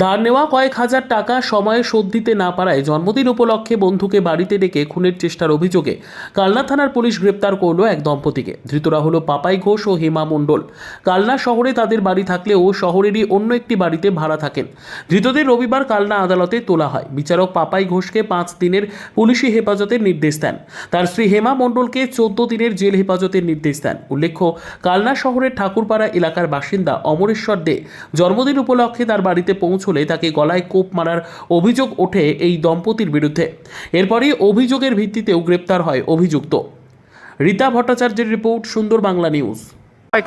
ধার নেওয়া কয়েক হাজার টাকা সময়ে শোধ দিতে না পারায় জন্মদিন উপলক্ষে বন্ধুকে বাড়িতে ডেকে খুনের চেষ্টার অভিযোগে কালনা থানার পুলিশ গ্রেপ্তার করল এক দম্পতিকে। ধৃতরা হলো পাপাই ঘোষ ও হেমা মণ্ডল। কালনা শহরে তাদের বাড়ি থাকলেও শহরেরই অন্য একটি বাড়িতে ভাড়া থাকেন। ধৃতদের রবিবার কালনা আদালতে তোলা হয়। বিচারক পাপাই ঘোষকে 5 দিনের পুলিশি হেফাজতের নির্দেশ দেন। তার স্ত্রী হেমা মণ্ডলকে 14 দিনের জেল হেফাজতের নির্দেশ দেন। উল্লেখ্য, কালনা শহরের ঠাকুরপাড়া এলাকার বাসিন্দা অমরেশ্বর দে জন্মদিন উপলক্ষে তার বাড়িতে পৌঁছলে তাকে গলায় কোপ মারার অভিযোগ ওঠে এই দম্পতির বিরুদ্ধে। এরপরই অভিযোগের ভিত্তিতেও গ্রেপ্তার হয় অভিযুক্ত। রীতা ভট্টাচার্যের রিপোর্ট, সুন্দর বাংলা নিউজ।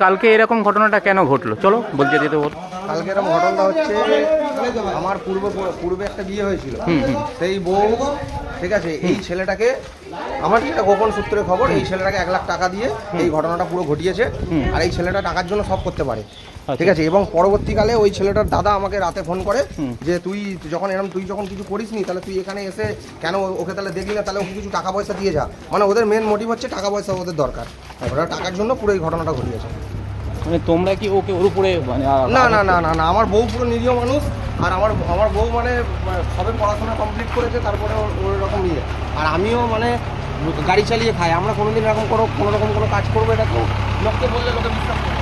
কালকে এরকম ঘটনাটা কেন ঘটলো? চলো বলতে দিতে বল। কালকে এরকম ঘটনাটা হচ্ছে, আমার পূর্বে একটা বিয়ে হয়েছিল। সেই বউ, ঠিক আছে, এই ছেলেটাকে, আমার যেটা গোপন সূত্রে খবর, এই ছেলেটাকে 1 লাখ টাকা দিয়ে এই ঘটনাটা পুরো ঘটিয়েছে। আর এই ছেলেটা টাকার জন্য সব করতে পারে, ঠিক আছে। এবং পরবর্তীকালে ওই ছেলেটার দাদা আমাকে রাতে ফোন করে যে তুই যখন কিছু করিসনি, তাহলে তুই এখানে এসে কেন ওকে তাহলে দেখলি না, তাহলে ওকে কিছু টাকা পয়সা দিয়ে যা। মানে ওদের মেন মোটিভ হচ্ছে টাকা পয়সা, ওদের দরকার, ওরা টাকার জন্য পুরো এই ঘটনাটা ঘটিয়েছে। মানে তোমরা কি ওকে ওর উপরে না না না না না, আমার বউ পুরো নিরীহ মানুষ। আর আমার বউ মানে সবে পড়াশোনা কমপ্লিট করেছে, তারপরে ওই রকম ইয়ে। আর আমিও মানে গাড়ি চালিয়ে খাই। আমরা কোনোদিন এরকম কোনো রকম কোনো কাজ করবো, এটা তো লোককে বললে লোকে বিশ্বাস করবে।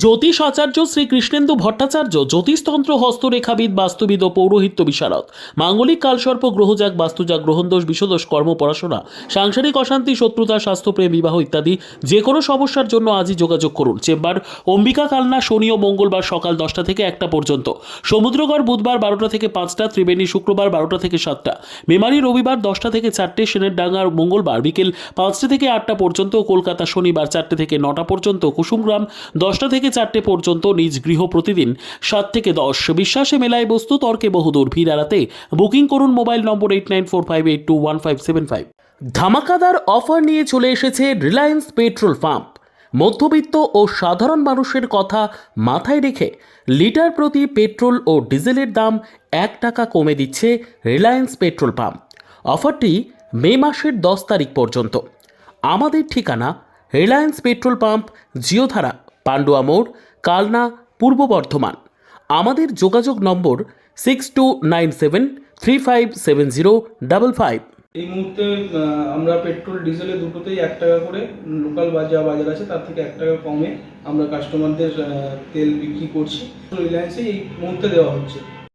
জ্যোতিষ আচার্য শ্রী কৃষ্ণেন্দু ভট্টাচার্য জ্যোতিষতন্ত্র, হস্তরেখাবিদ, বাস্তুবিদ ও পৌরোহিত্য বিশারদ। মাঙ্গলিক কালসর্প, গ্রহজাগ, বাস্তুজাগ, গ্রহণদোষ, বিষদোষ, কর্ম, পড়াশোনা, সাংসারিক অশান্তি, শত্রুতা, স্বাস্থ্যপ্রেম, বিবাহ ইত্যাদি যে কোনো সমস্যার জন্য আজই যোগাযোগ করুন। চেম্বার অম্বিকা, কালনা, শনি ও মঙ্গলবার সকাল 10টা থেকে 1টা পর্যন্ত, সমুদ্রগড় বুধবার 12টা থেকে 5টা, ত্রিবেণী শুক্রবার 12টা থেকে 7টা, মেমারি রবিবার 10টা থেকে 4টে, সেনের ডাঙ্গার মঙ্গলবার বিকেল 5টা থেকে 8টা পর্যন্ত, কলকাতা শনিবার 4টে থেকে 9টা পর্যন্ত, কুসুমগ্রাম 10টা থেকে 4টে পর্যন্ত, নিজ গৃহ প্রতিদিন 7 থেকে 10। বিশ্বাসে মেলায় বস্তু, তর্কে বহুদূর। ভিড় এড়াতে বুকিং করুন মোবাইল নম্বর 8945821575। ধামাকাদার অফার নিয়ে চলে এসেছে রিলায়েন্স পেট্রোল পাম্প। মধ্যবিত্ত ও সাধারণ মানুষের কথা মাথায় রেখে লিটার প্রতি পেট্রোল ও ডিজেলের দাম 1 টাকা কমে দিচ্ছে রিলায়েন্স পেট্রোল পাম্প। অফারটি মে মাসের 10 তারিখ পর্যন্ত। আমাদের ঠিকানা রিলায়েন্স পেট্রোল পাম্প, জিওধারা, পান্ডুয়া মোড়, কালনা, পূর্ব বর্ধমান। আমাদের যোগাযোগ নম্বর 6297357055। এই মুহূর্তে আমরা পেট্রোল ডিজেলে দুটোতেই 1 টাকা করে, লোকাল বাজার আছে তার থেকে 1 টাকা কমে আমরা কাস্টমারদের তেল বিক্রি করছি। রিলায়েন্সে এই মুহূর্তে দেওয়া হচ্ছে।